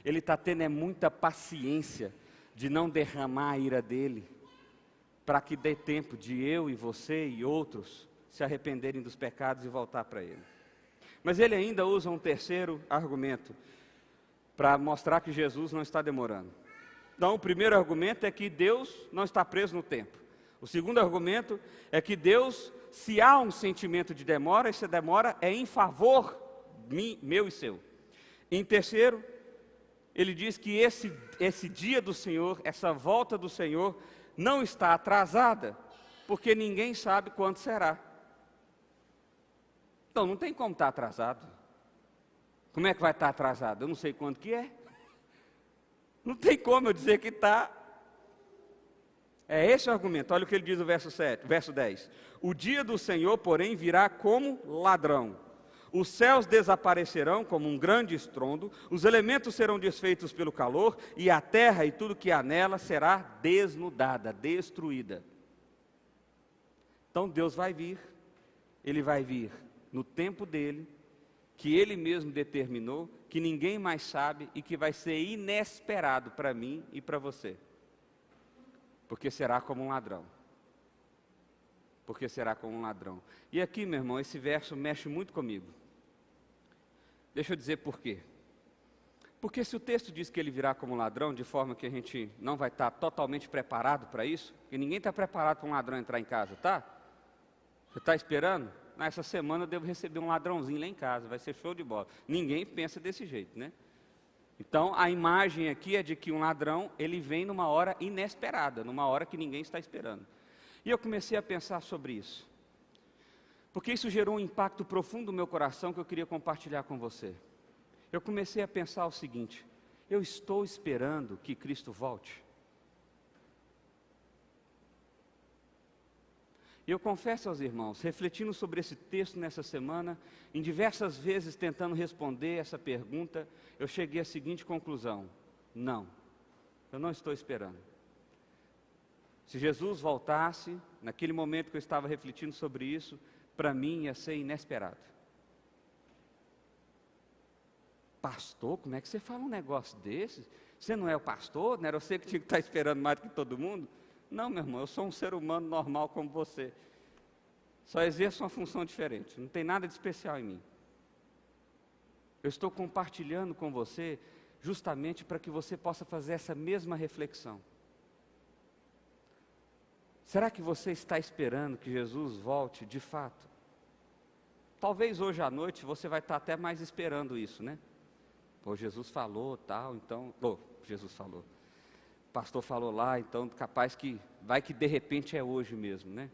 Ele está tendo muita paciência de não derramar a ira dele, para que dê tempo de eu e você e outros se arrependerem dos pecados e voltar para Ele. Mas ele ainda usa um terceiro argumento, para mostrar que Jesus não está demorando. Então, o primeiro argumento é que Deus não está preso no tempo. O segundo argumento é que Deus, se há um sentimento de demora, essa demora é em favor meu e seu. Em terceiro, ele diz que esse dia do Senhor, essa volta do Senhor, não está atrasada, porque ninguém sabe quando será. Então, não tem como estar atrasado. Como é que vai estar atrasado? Eu não sei quando que é. Não tem como eu dizer que está. É esse o argumento. Olha o que ele diz no verso 10. O dia do Senhor, porém, virá como ladrão. Os céus desaparecerão como um grande estrondo, os elementos serão desfeitos pelo calor, e a terra e tudo que há nela será desnudada, destruída. Então Deus vai vir, Ele vai vir no tempo dele, que Ele mesmo determinou, que ninguém mais sabe e que vai ser inesperado para mim e para você. Porque será como um ladrão. Porque será como um ladrão. E aqui, meu irmão, esse verso mexe muito comigo. Deixa eu dizer por quê. Porque se o texto diz que ele virá como ladrão, de forma que a gente não vai estar totalmente preparado para isso, e ninguém está preparado para um ladrão entrar em casa, tá? Você está esperando? Essa semana eu devo receber um ladrãozinho lá em casa, vai ser show de bola. Ninguém pensa desse jeito, né? Então, a imagem aqui é de que um ladrão, ele vem numa hora inesperada, numa hora que ninguém está esperando. E eu comecei a pensar sobre isso. Porque isso gerou um impacto profundo no meu coração que eu queria compartilhar com você. Eu comecei a pensar o seguinte: eu estou esperando que Cristo volte? E eu confesso aos irmãos, refletindo sobre esse texto nessa semana, em diversas vezes tentando responder essa pergunta, eu cheguei à seguinte conclusão: não, eu não estou esperando. Se Jesus voltasse, naquele momento que eu estava refletindo sobre isso, para mim ia ser inesperado. Pastor, como é que você fala um negócio desse? Você não é o pastor? Não era você que tinha que estar esperando mais do que todo mundo? Não, meu irmão, eu sou um ser humano normal como você. Só exerço uma função diferente, não tem nada de especial em mim. Eu estou compartilhando com você justamente para que você possa fazer essa mesma reflexão. Será que você está esperando que Jesus volte de fato? Talvez hoje à noite você vai estar até mais esperando isso, né? Pô, Jesus falou, tal, então... Jesus falou. O pastor falou lá, então capaz que... vai que de repente é hoje mesmo, né?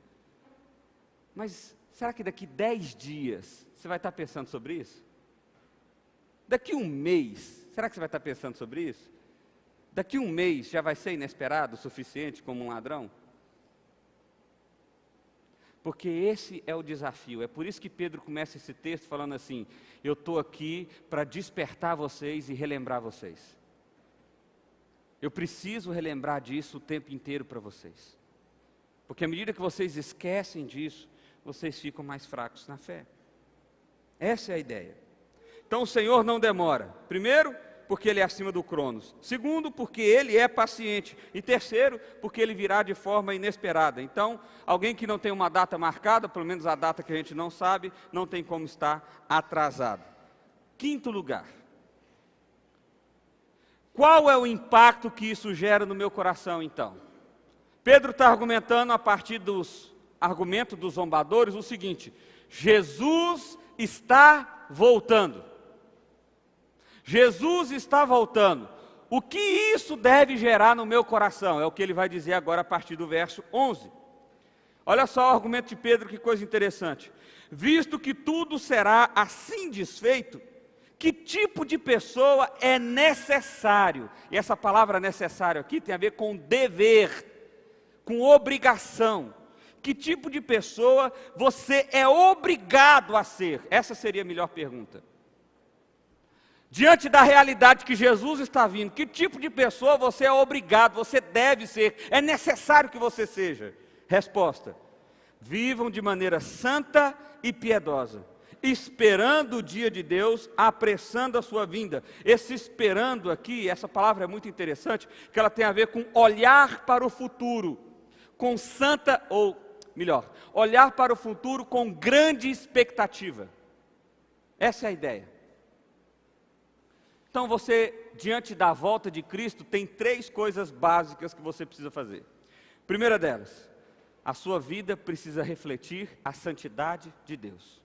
Mas será que daqui 10 dias você vai estar pensando sobre isso? Daqui um mês, será que você vai estar pensando sobre isso? Daqui um mês já vai ser inesperado o suficiente como um ladrão? Porque esse é o desafio, é por isso que Pedro começa esse texto falando assim: eu estou aqui para despertar vocês e relembrar vocês. Eu preciso relembrar disso o tempo inteiro para vocês. Porque à medida que vocês esquecem disso, vocês ficam mais fracos na fé. Essa é a ideia. Então o Senhor não demora. Primeiro, porque Ele é acima do Cronos. Segundo, porque Ele é paciente. E terceiro, porque Ele virá de forma inesperada. Então, alguém que não tem uma data marcada, pelo menos a data que a gente não sabe, não tem como estar atrasado. Quinto lugar. Qual é o impacto que isso gera no meu coração, então? Pedro está argumentando a partir dos argumentos dos zombadores o seguinte: Jesus está voltando. Jesus está voltando. O que isso deve gerar no meu coração? É o que ele vai dizer agora a partir do verso 11. Olha só o argumento de Pedro, que coisa interessante. Visto que tudo será assim desfeito, que tipo de pessoa é necessário? E essa palavra necessário aqui tem a ver com dever, com obrigação. Que tipo de pessoa você é obrigado a ser? Essa seria a melhor pergunta. Diante da realidade que Jesus está vindo, que tipo de pessoa você é obrigado, você deve ser, é necessário que você seja? Resposta: vivam de maneira santa e piedosa, esperando o dia de Deus, apressando a sua vinda. Esse esperando aqui, essa palavra é muito interessante, que ela tem a ver com olhar para o futuro, com santa, ou melhor, olhar para o futuro com grande expectativa. Essa é a ideia. Então você, diante da volta de Cristo, tem 3 coisas básicas que você precisa fazer. Primeira delas, a sua vida precisa refletir a santidade de Deus.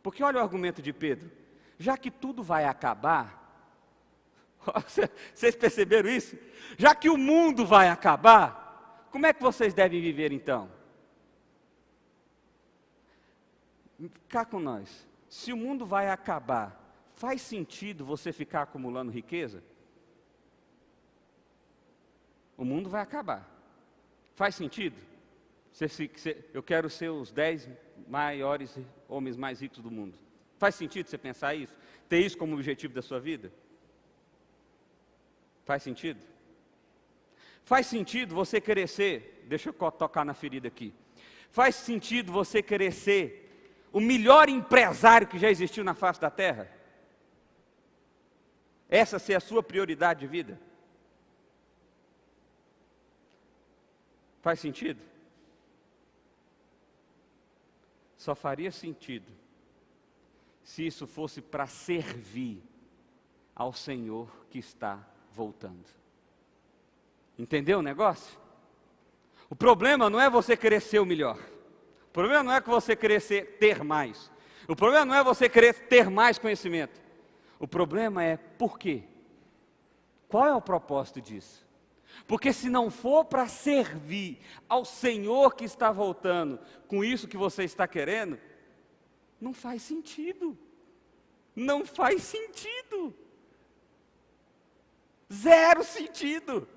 Porque olha o argumento de Pedro: já que tudo vai acabar, vocês perceberam isso? Já que o mundo vai acabar, como é que vocês devem viver então? Cá com nós, se o mundo vai acabar, faz sentido você ficar acumulando riqueza? O mundo vai acabar. Faz sentido? Eu quero ser os 10 maiores homens mais ricos do mundo. Faz sentido você pensar isso? Ter isso como objetivo da sua vida? Faz sentido? Faz sentido você querer ser, deixa eu tocar na ferida aqui. Faz sentido você querer ser o melhor empresário que já existiu na face da terra? Essa ser a sua prioridade de vida? Faz sentido? Só faria sentido se isso fosse para servir ao Senhor que está voltando. Entendeu o negócio? O problema não é você querer ser o melhor. O problema não é que você querer ter mais. O problema não é você querer ter mais conhecimento. O problema é por quê? Qual é o propósito disso? Porque se não for para servir ao Senhor que está voltando com isso que você está querendo, não faz sentido. Não faz sentido. Zero sentido.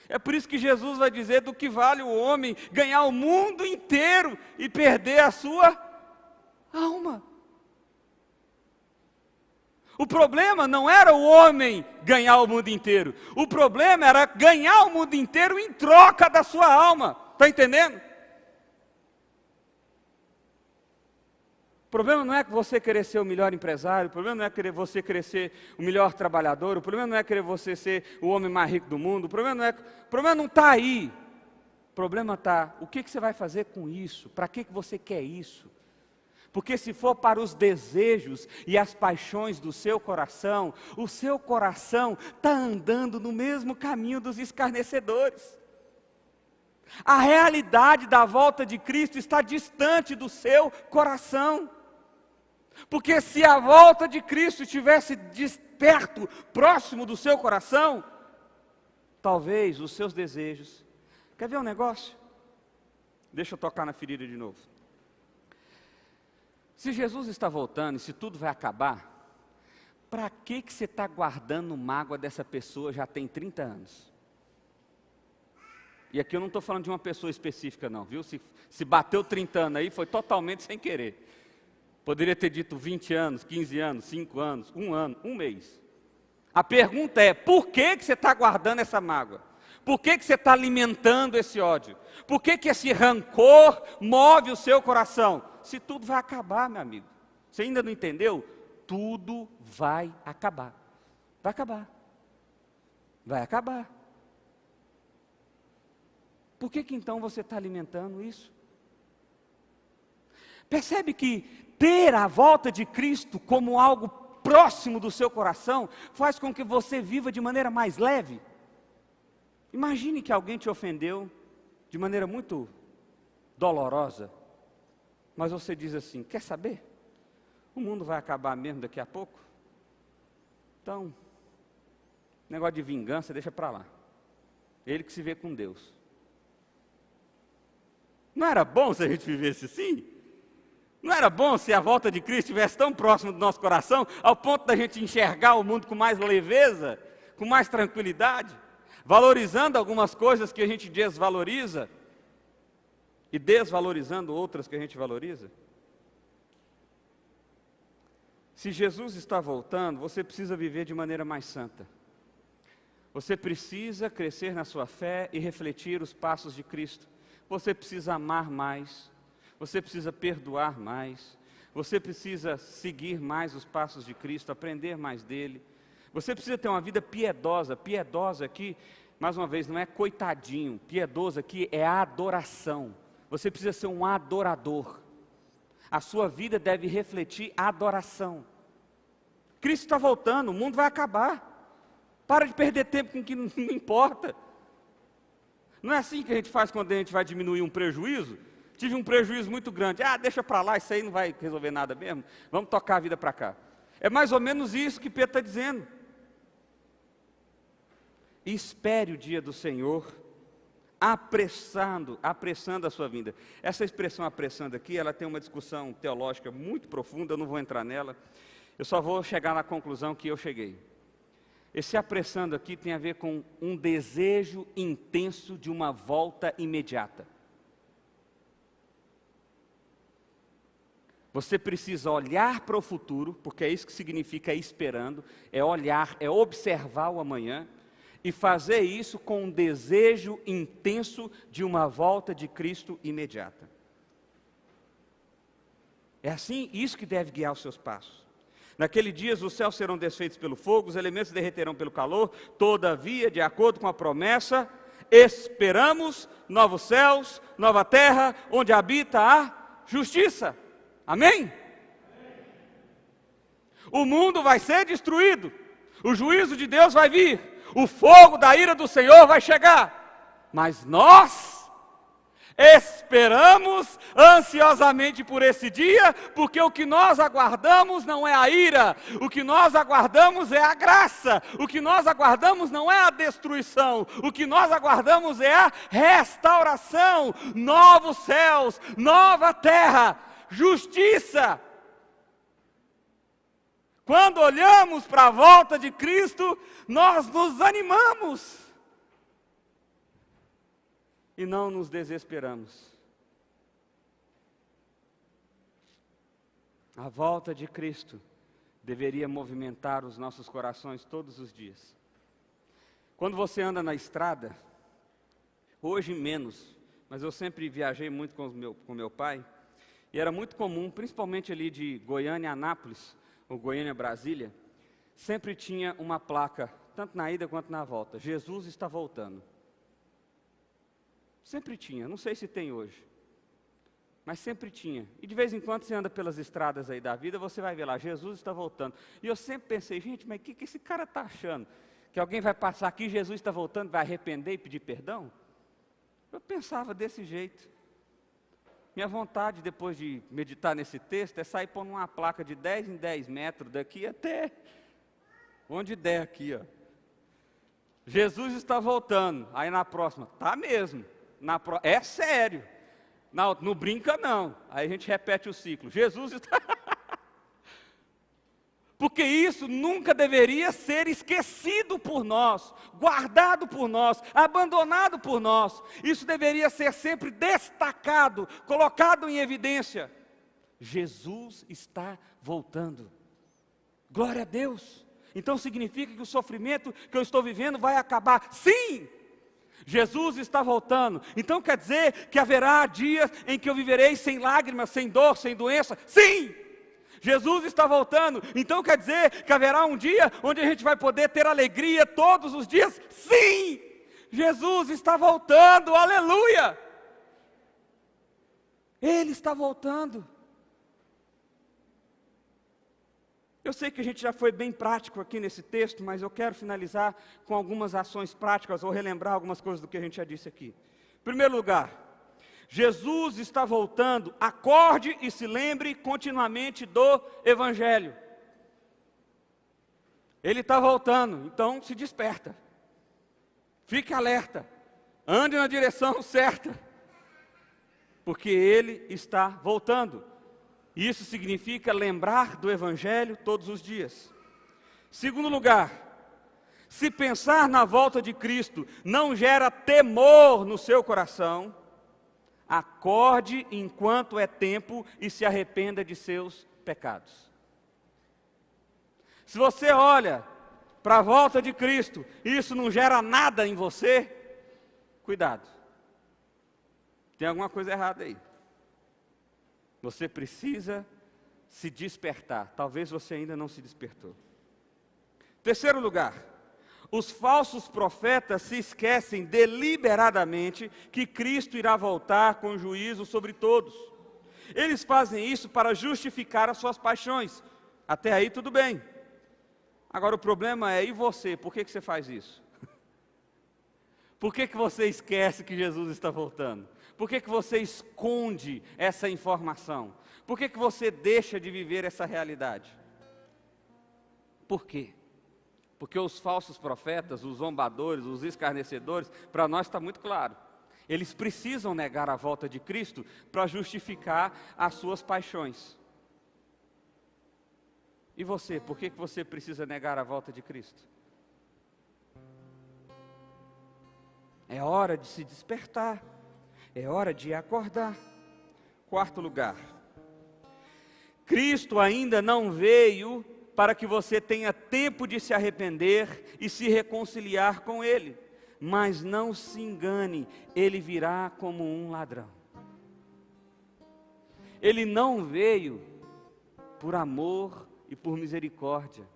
É por isso que Jesus vai dizer: do que vale o homem ganhar o mundo inteiro e perder a sua alma. O problema não era o homem ganhar o mundo inteiro. O problema era ganhar o mundo inteiro em troca da sua alma. Está entendendo? O problema não é que você querer ser o melhor empresário. O problema não é querer você querer ser o melhor trabalhador. O problema não é querer você ser o homem mais rico do mundo. O problema não está aí. O problema está: o que você vai fazer com isso? Para que você quer isso? Porque se for para os desejos e as paixões do seu coração, o seu coração está andando no mesmo caminho dos escarnecedores. A realidade da volta de Cristo está distante do seu coração. Porque se a volta de Cristo estivesse perto, próximo do seu coração, talvez os seus desejos... Quer ver um negócio? Deixa eu tocar na ferida de novo. Se Jesus está voltando e se tudo vai acabar, para que você está guardando mágoa dessa pessoa já tem 30 anos? E aqui eu não estou falando de uma pessoa específica não, viu? Se bateu 30 anos aí, foi totalmente sem querer. Poderia ter dito 20 anos, 15 anos, 5 anos, 1 ano, 1 mês. A pergunta é: por que você está guardando essa mágoa? Por que você está alimentando esse ódio? Por que esse rancor move o seu coração? Se tudo vai acabar, meu amigo. Você ainda não entendeu? Tudo vai acabar. Vai acabar. Vai acabar. Por que então você está alimentando isso? Percebe que ter a volta de Cristo como algo próximo do seu coração faz com que você viva de maneira mais leve? Imagine que alguém te ofendeu de maneira muito dolorosa, mas você diz assim: quer saber? O mundo vai acabar mesmo daqui a pouco. Então, negócio de vingança, deixa para lá. Ele que se vê com Deus. Não era bom se a gente vivesse assim? Não era bom se a volta de Cristo estivesse tão próximo do nosso coração, ao ponto da gente enxergar o mundo com mais leveza, com mais tranquilidade, valorizando algumas coisas que a gente desvaloriza e desvalorizando outras que a gente valoriza? Se Jesus está voltando, você precisa viver de maneira mais santa. Você precisa crescer na sua fé e refletir os passos de Cristo. Você precisa amar mais. Você precisa perdoar mais. Você precisa seguir mais os passos de Cristo, aprender mais dele. Você precisa ter uma vida piedosa. Piedosa aqui, mais uma vez, não é coitadinho. Piedoso aqui é a adoração. Você precisa ser um adorador. A sua vida deve refletir a adoração. Cristo está voltando, o mundo vai acabar. Para de perder tempo com o que não importa. Não é assim que a gente faz quando a gente vai diminuir um prejuízo? Tive um prejuízo muito grande. Deixa para lá, isso aí não vai resolver nada mesmo. Vamos tocar a vida para cá. É mais ou menos isso que Pedro está dizendo. Espere o dia do Senhor, apressando a sua vinda. Essa expressão apressando aqui, ela tem uma discussão teológica muito profunda, eu não vou entrar nela. Eu só vou chegar na conclusão que eu cheguei. Esse apressando aqui tem a ver com um desejo intenso de uma volta imediata. Você precisa olhar para o futuro, porque é isso que significa esperando, é olhar, é observar o amanhã, e fazer isso com um desejo intenso de uma volta de Cristo imediata. É assim, isso que deve guiar os seus passos. Naquele dia os céus serão desfeitos pelo fogo, os elementos derreterão pelo calor, todavia, de acordo com a promessa, esperamos novos céus, nova terra, onde habita a justiça. Amém? O mundo vai ser destruído, O juízo de Deus vai vir, o fogo da ira do Senhor vai chegar, mas nós esperamos ansiosamente por esse dia, porque o que nós aguardamos não é a ira, o que nós aguardamos é a graça, o que nós aguardamos não é a destruição, o que nós aguardamos é a restauração, novos céus, nova terra, justiça. Quando olhamos para a volta de Cristo, nós nos animamos e não nos desesperamos. A volta de Cristo deveria movimentar os nossos corações todos os dias. Quando você anda na estrada, hoje menos, mas eu sempre viajei muito com meu pai, e era muito comum, principalmente ali de Goiânia a Anápolis, ou Goiânia a Brasília, sempre tinha uma placa, tanto na ida quanto na volta: Jesus está voltando. Sempre tinha, não sei se tem hoje, mas sempre tinha. E de vez em quando você anda pelas estradas aí da vida, você vai ver lá, Jesus está voltando. E eu sempre pensei, gente, mas o que esse cara está achando? Que alguém vai passar aqui, Jesus está voltando, vai arrepender e pedir perdão? Eu pensava desse jeito. Minha vontade, depois de meditar nesse texto, é sair pondo uma placa de 10 em 10 metros daqui até onde der aqui, ó. Jesus está voltando. Aí na próxima, tá mesmo. É sério, não brinca não. Aí a gente repete o ciclo, Jesus está... Porque isso nunca deveria ser esquecido por nós, guardado por nós, abandonado por nós. Isso deveria ser sempre destacado, colocado em evidência. Jesus está voltando. Glória a Deus. Então significa que o sofrimento que eu estou vivendo vai acabar? Sim! Jesus está voltando. Então quer dizer que haverá dias em que eu viverei sem lágrimas, sem dor, sem doença? Sim! Jesus está voltando. Então quer dizer que haverá um dia onde a gente vai poder ter alegria todos os dias? Sim! Jesus está voltando, aleluia! Ele está voltando. Eu sei que a gente já foi bem prático aqui nesse texto, mas eu quero finalizar com algumas ações práticas, ou relembrar algumas coisas do que a gente já disse aqui. Em primeiro lugar, Jesus está voltando, acorde e se lembre continuamente do Evangelho. Ele está voltando, então se desperta. Fique alerta, ande na direção certa, porque Ele está voltando. Isso significa lembrar do Evangelho todos os dias. Segundo lugar, se pensar na volta de Cristo não gera temor no seu coração, acorde enquanto é tempo e se arrependa de seus pecados. Se você olha para a volta de Cristo e isso não gera nada em você, cuidado. Tem alguma coisa errada aí. Você precisa se despertar. Talvez você ainda não se despertou. Terceiro lugar, os falsos profetas se esquecem deliberadamente que Cristo irá voltar com juízo sobre todos. Eles fazem isso para justificar as suas paixões. Até aí tudo bem. Agora o problema é, e você? Por que você faz isso? Por que você esquece que Jesus está voltando? Por que você esconde essa informação? Por que você deixa de viver essa realidade? Por quê? Porque os falsos profetas, os zombadores, os escarnecedores, para nós está muito claro. Eles precisam negar a volta de Cristo para justificar as suas paixões. E você, por que você precisa negar a volta de Cristo? É hora de se despertar. É hora de acordar. Quarto lugar, Cristo ainda não veio para que você tenha tempo de se arrepender e se reconciliar com Ele. Mas não se engane, Ele virá como um ladrão. Ele não veio por amor e por misericórdia.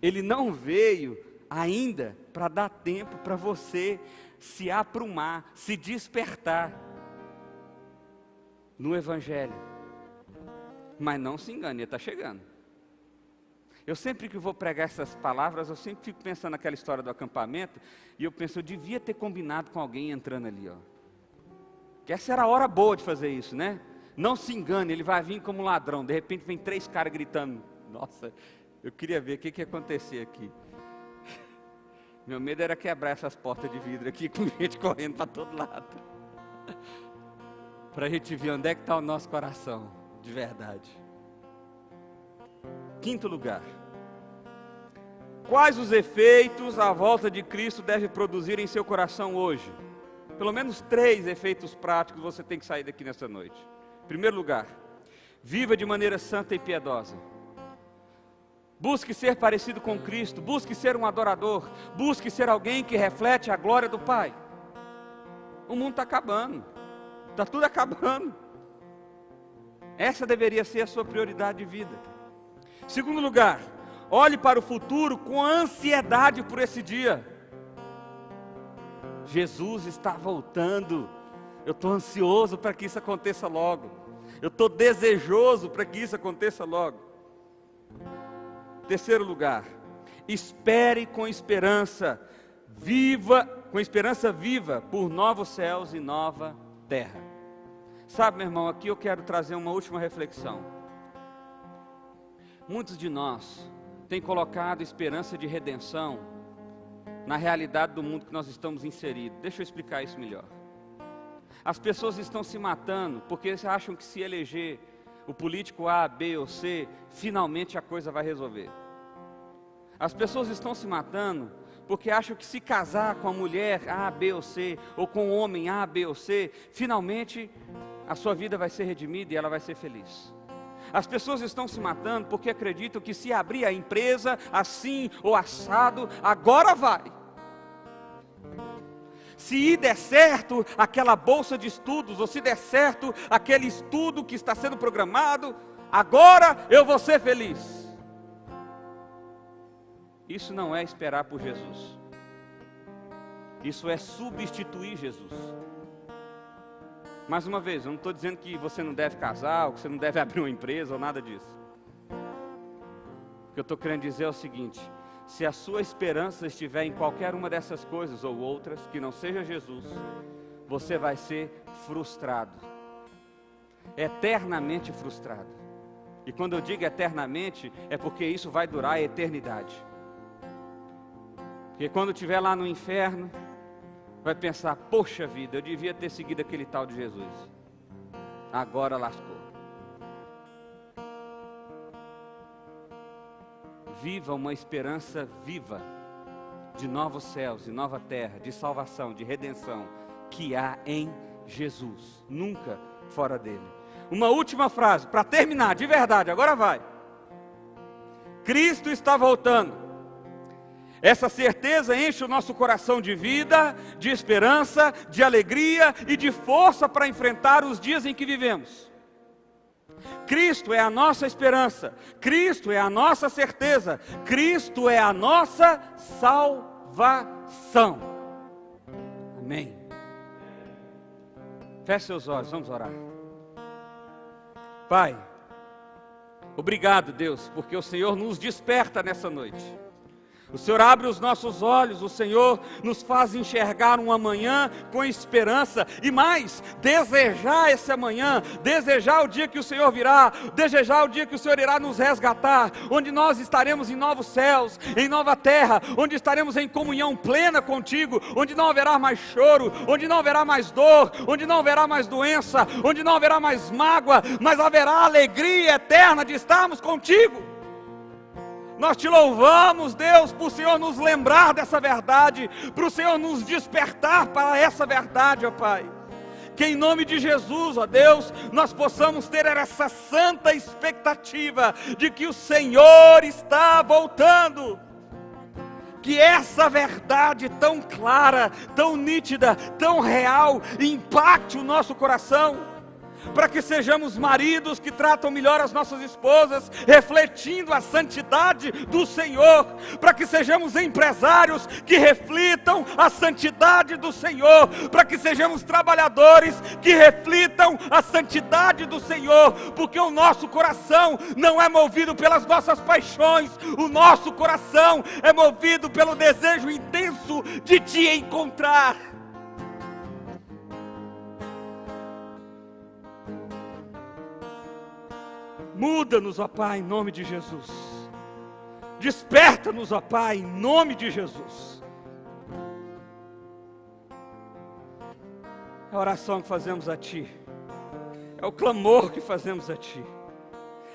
Ele não veio ainda para dar tempo para você se aprumar, se despertar no Evangelho. Mas não se engane, Ele está chegando. Eu sempre que vou pregar essas palavras, eu sempre fico pensando naquela história do acampamento, e eu penso, eu devia ter combinado com alguém entrando ali, ó. Que essa era a hora boa de fazer isso, né? Não se engane, ele vai vir como um ladrão, de repente vem 3 caras gritando, nossa, eu queria ver o que ia acontecer aqui. Meu medo era quebrar essas portas de vidro aqui, com gente correndo para todo lado. Para a gente ver onde é que está o nosso coração, de verdade. 5º lugar. Quais os efeitos a volta de Cristo deve produzir em seu coração hoje? Pelo menos 3 efeitos práticos você tem que sair daqui nessa noite. Em primeiro lugar, viva de maneira santa e piedosa. Busque ser parecido com Cristo, busque ser um adorador, busque ser alguém que reflete a glória do Pai. O mundo está acabando, está tudo acabando. Essa deveria ser a sua prioridade de vida. Segundo lugar, olhe para o futuro com ansiedade por esse dia. Jesus está voltando, eu estou ansioso para que isso aconteça logo, eu estou desejoso para que isso aconteça logo. Terceiro lugar, espere com esperança viva por novos céus e nova terra. Sabe, meu irmão, aqui eu quero trazer uma última reflexão. Muitos de nós têm colocado esperança de redenção na realidade do mundo que nós estamos inseridos. Deixa eu explicar isso melhor. As pessoas estão se matando porque acham que se eleger o político A, B ou C, finalmente a coisa vai resolver. As pessoas estão se matando porque acham que se casar com a mulher A, B ou C, ou com o homem A, B ou C, finalmente a sua vida vai ser redimida e ela vai ser feliz. As pessoas estão se matando porque acreditam que se abrir a empresa assim ou assado, agora vai. Se der certo aquela bolsa de estudos, ou se der certo aquele estudo que está sendo programado, agora eu vou ser feliz. Isso não é esperar por Jesus. Isso é substituir Jesus. Mais uma vez, eu não estou dizendo que você não deve casar, ou que você não deve abrir uma empresa, ou nada disso. O que eu estou querendo dizer é o seguinte: se a sua esperança estiver em qualquer uma dessas coisas ou outras, que não seja Jesus, você vai ser frustrado. Eternamente frustrado. E quando eu digo eternamente, é porque isso vai durar a eternidade. Porque quando estiver lá no inferno, vai pensar, poxa vida, eu devia ter seguido aquele tal de Jesus. Agora lascou. Viva uma esperança viva de novos céus e nova terra, de salvação, de redenção, que há em Jesus, nunca fora dele. Uma última frase, para terminar, de verdade, agora vai. Cristo está voltando. Essa certeza enche o nosso coração de vida, de esperança, de alegria e de força para enfrentar os dias em que vivemos. Cristo é a nossa esperança, Cristo é a nossa certeza, Cristo é a nossa salvação. Amém. Feche seus olhos, vamos orar. Pai, obrigado, Deus, porque o Senhor nos desperta nessa noite. O Senhor abre os nossos olhos, o Senhor nos faz enxergar um amanhã com esperança e mais, desejar esse amanhã, desejar o dia que o Senhor virá, desejar o dia que o Senhor irá nos resgatar, onde nós estaremos em novos céus, em nova terra, onde estaremos em comunhão plena contigo, onde não haverá mais choro, onde não haverá mais dor, onde não haverá mais doença, onde não haverá mais mágoa, mas haverá alegria eterna de estarmos contigo. Nós te louvamos, Deus, por o Senhor nos lembrar dessa verdade, para o Senhor nos despertar para essa verdade, ó Pai. Que em nome de Jesus, ó Deus, nós possamos ter essa santa expectativa de que o Senhor está voltando. Que essa verdade tão clara, tão nítida, tão real, impacte o nosso coração. para que sejamos maridos que tratam melhor as nossas esposas, refletindo a santidade do Senhor, para que sejamos empresários que reflitam a santidade do Senhor, para que sejamos trabalhadores que reflitam a santidade do Senhor, porque o nosso coração não é movido pelas nossas paixões, o nosso coração é movido pelo desejo intenso de te encontrar. Muda-nos, ó Pai, em nome de Jesus. Desperta-nos, ó Pai, em nome de Jesus. É a oração que fazemos a Ti, é o clamor que fazemos a Ti,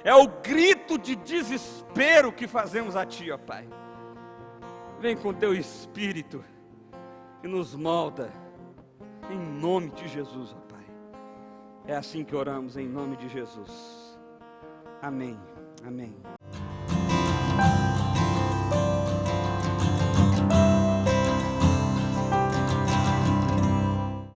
é o grito de desespero que fazemos a Ti, ó Pai. Vem com Teu Espírito e nos molda, em nome de Jesus, ó Pai. É assim que oramos, em nome de Jesus. Amém, amém.